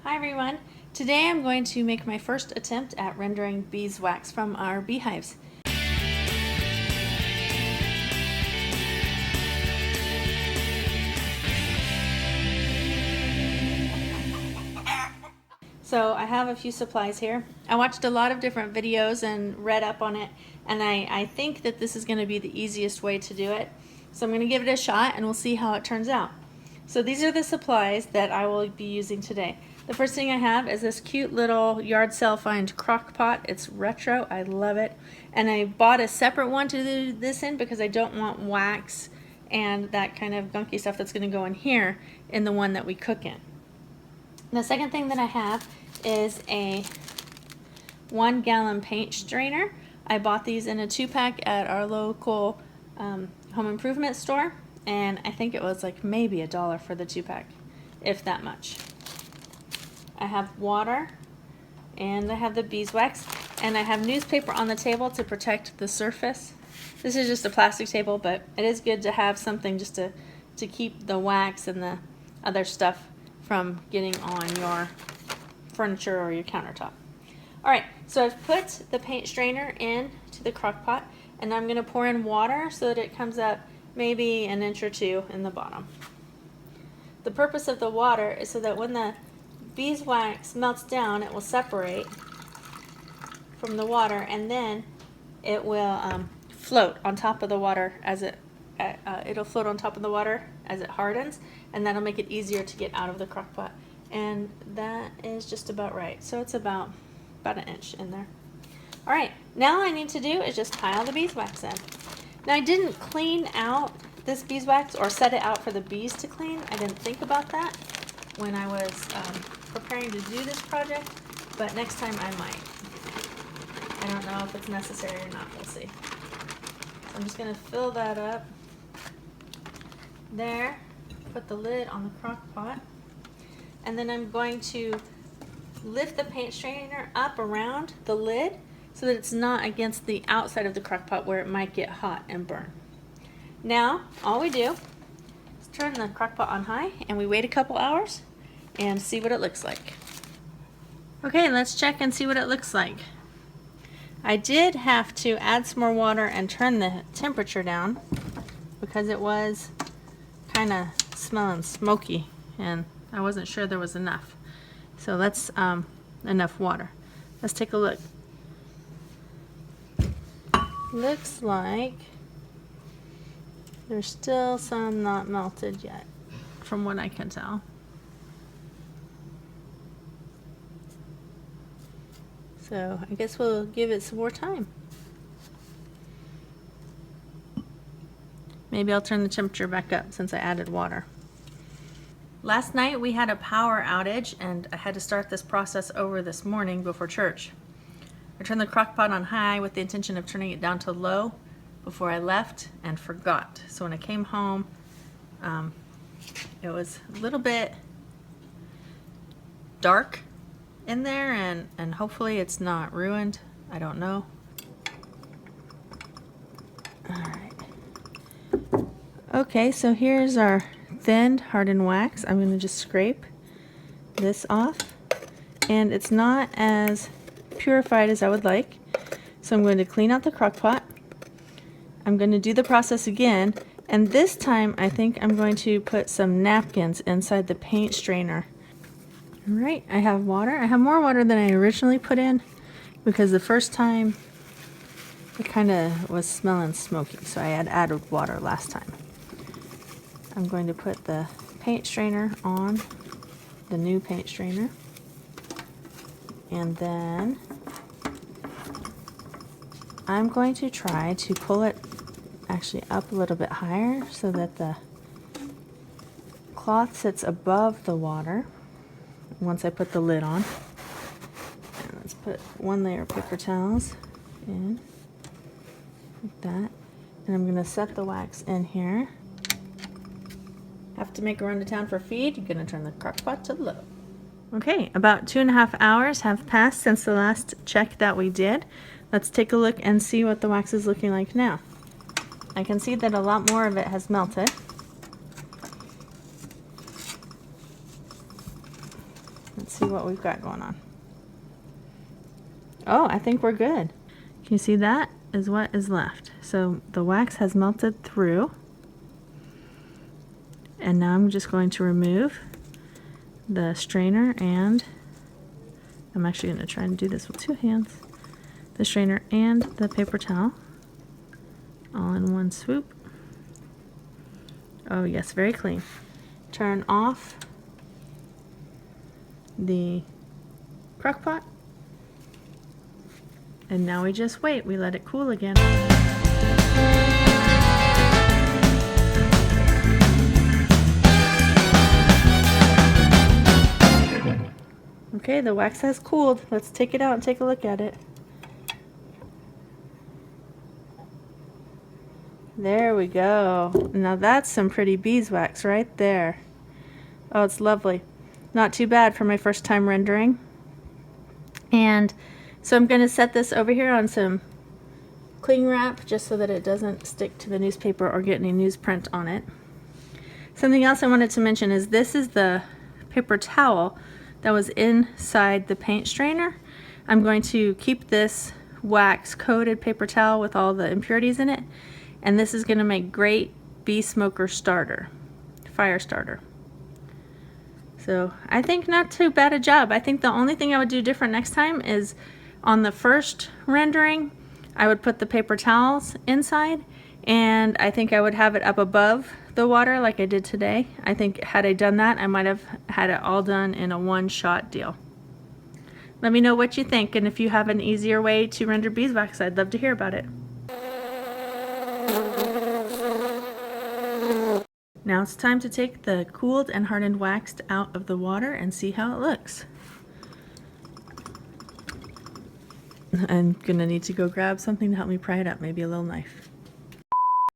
Hi everyone! Today I'm going to make my first attempt at rendering beeswax from our beehives. So I have a few supplies here. I watched a lot of different videos and read up on it, and I think that this is going to be the easiest way to do it. So I'm going to give it a shot and we'll see how it turns out. So these are the supplies that I will be using today. The first thing I have is this cute little yard sale find crock pot. It's retro, I love it. And I bought a separate one to do this in because I don't want wax and that kind of gunky stuff that's going to go in here in the one that we cook in. The second thing that I have is a 1 gallon paint strainer. I bought these in a 2-pack at our local home improvement store, and I think it was like maybe $1 for the 2-pack, if that much. I have water, and I have the beeswax, and I have newspaper on the table to protect the surface. This is just a plastic table, but it is good to have something just to keep the wax and the other stuff from getting on your furniture or your countertop. Alright, so I've put the paint strainer into the crock pot, and I'm going to pour in water so that it comes up maybe an inch or two in the bottom. The purpose of the water is so that when the beeswax melts down, it will separate from the water, and then it will float on top of the water as it'll float on top of the water as it hardens, and that'll make it easier to get out of the crock pot. And that is just about right. So it's about an inch in there. All right, now all I need to do is just pile the beeswax in. Now I didn't clean out this beeswax or set it out for the bees to clean. I didn't think about that when I was preparing to do this project, but next time I might. I don't know if it's necessary or not, we'll see. So I'm just gonna fill that up there, put the lid on the crock pot, and then I'm going to lift the paint strainer up around the lid so that it's not against the outside of the crock pot where it might get hot and burn. Now, all we do is turn the crock pot on high and we wait a couple hours and see what it looks like. Okay, let's check and see what it looks like. I did have to add some more water and turn the temperature down because it was kind of smelling smoky and I wasn't sure there was enough. So that's enough water. Let's take a look. Looks like there's still some not melted yet, from what I can tell. So I guess we'll give it some more time. Maybe I'll turn the temperature back up since I added water. Last night we had a power outage and I had to start this process over this morning before church. I turned the crock pot on high with the intention of turning it down to low before I left and forgot. So when I came home, it was a little bit dark in there, and hopefully it's not ruined. I don't know. Alright. Okay, so here's our thinned hardened wax. I'm going to just scrape this off, and it's not as purified as I would like, so I'm going to clean out the crock pot. I'm going to do the process again, and this time I think I'm going to put some napkins inside the paint strainer. Alright, I have water. I have more water than I originally put in because the first time it kind of was smelling smoky, so I had added water last time. I'm going to put the paint strainer on, the new paint strainer, and then I'm going to try to pull it actually up a little bit higher so that the cloth sits above the water once I put the lid on. And let's put one layer of paper towels in like that, and I'm going to set the wax in here. Have to make a run to town for feed, you're going to turn the crock pot to low. Okay, about 2.5 hours have passed since the last check that we did. Let's take a look and see what the wax is looking like now. I can see that a lot more of it has melted. Let's see what we've got going on. Oh, I think we're good. Can you see that is what is left? So the wax has melted through. And now I'm just going to remove the strainer, and I'm actually going to try and do this with 2 hands. The strainer and the paper towel all in one swoop. Oh yes, very clean. Turn off the crock pot, and now we just wait. We let it cool again. Okay, the wax has cooled. Let's take it out and take a look at it. There we go. Now that's some pretty beeswax right there. Oh, it's lovely. Not too bad for my first time rendering. And so I'm going to set this over here on some cling wrap just so that it doesn't stick to the newspaper or get any newsprint on it. Something else I wanted to mention is this is the paper towel that was inside the paint strainer. I'm going to keep this wax coated paper towel with all the impurities in it, and this is going to make great bee smoker starter, fire starter. So I think not too bad a job. I think the only thing I would do different next time is on the first rendering I would put the paper towels inside, and I think I would have it up above the water like I did today. I think had I done that, I might have had it all done in a one-shot deal. Let me know what you think, and if you have an easier way to render beeswax, I'd love to hear about it. Now it's time to take the cooled and hardened wax out of the water and see how it looks. I'm gonna need to go grab something to help me pry it up, maybe a little knife.